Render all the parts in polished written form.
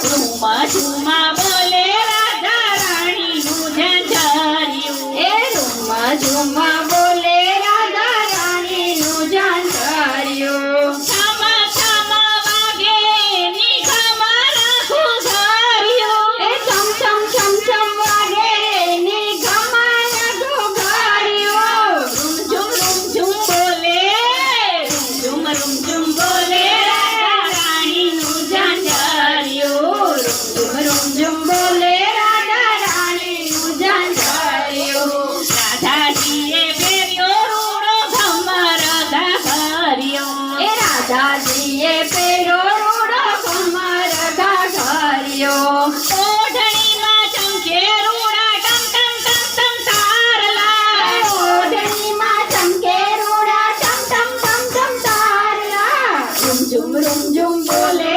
રૂમા ઝુમા બોલે રાધા રાણીનું ઝંઝરિયું. એ રૂમા ઝુમા બોલે રાધા રાણીનું ઝંઝરિયું. છમા છમા વાગે નિઘમા ઘુઘરિયું. એ છમ છમ છમ છમ વાગે નિઘમા ઘુઘરિયું. રૂમ ઝુમ બોલે રૂમ ઝુમ બોલે રાધા રાણીનું ઝંઝરિયું. રૂમ ઝુમ બોલે રાધા રાણીનું ઝંઝરિયું. રાધાજીએ પહેર્યો રૂડો ઘમર ઘાઘરિયો. એ રાધાજીએ પહેર્યો રૂડો ઘમર ઘાઘરિયો. ઓઢણીમાં ચમકે રૂડા ટમ ટમ ટમ ટમ તારલા. ઓઢણીમાં ચમકે રૂડા ટમ ટમ ટમ ટમ તારલા. રૂમ ઝુમ બોલે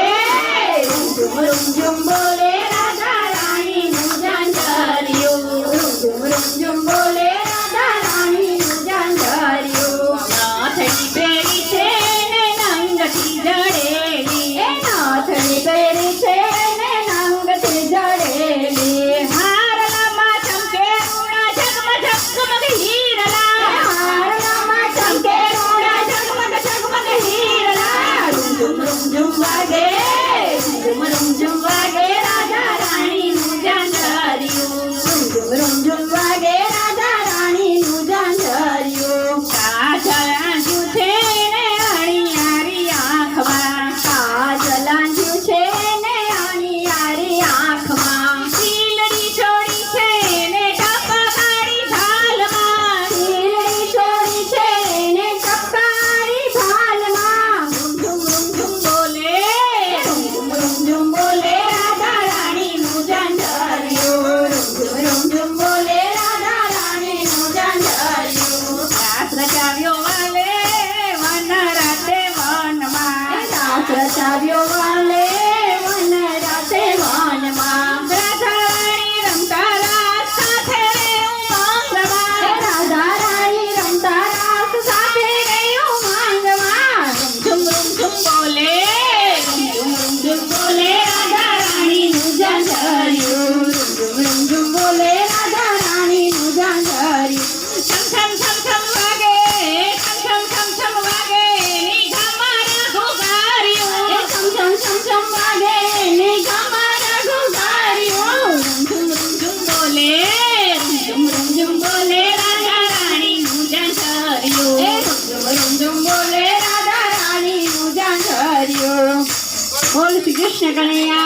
રૂમ ઝુમ બોલે રાધા રાણીનું ઝંઝરિયું. રૂમ ઝુમ બોલે રાધા રાણીનું ઝંઝરિયું. નાથડી પહેરી છે ને નંગથી જડેલી. એ નાથણી પહેરી છે ને નંગથી જડેલી. હારલામાં ચમકે રૂડા ઝગમગ ઝગમગ હીરલા. હારલામાં ચમકે રૂડા ઝગમગ ઝગમગ હીરલા. રૂમ ઝુમ વાગે વાગે રાધા રાણીનું ઝંઝરિયું. રૂમ ઝુમ વાગે રાધા રાણીનું ઝંઝરિયું. કાજળ આંજ્યું છે ને અણિયારી આંખમાં. કાજલ આંજ્યું છે ને અણિયારી આંખમાં. શીલડી છોડી છે ને ટપકારી ઢાલમાં. શીલડી છોડી છે ને ટપકારી ભાલમાં. રૂમ બોલે રૂમ ઝુમ બોલે રાધા રાણીનું ઝંઝરિયું. રૂમ ઝુમ બોલે રાધા રાણીનું ઝંઝરિયું. રાસ રચાવ્યો વાલે વન રાતે વનમાં. રાસ રચાવ્યો વાલે વન રાતે વનમાં. રાધા રાણી રમતા રાસ સાથે રે ઉમંગમાં. રાધા રાણી રમતા રાસ સાથે ગયો માંગમાં. રૂમ બોલે રૂમ બોલે રાધા રાણીનું ઝંઝરિયું. રૂમ બોલે રાધા રાણીનું ઝંઝરિયું. છમ છમ છમ છમ વાગે છમ છમ છમ છમ વાગે નિઘમારા ઘુઘરિયું. એ છમ છમ છમ છમ વાગે નિઘમારા ઘુઘરિયું. રૂમ બોલે બોલે રાધા રાણીનું ઝંઝરિયું. એ રૂમ બોલે રાધા રાણીનું ઝંઝરિયું. બોલ શ્રી કૃષ્ણ કનૈયા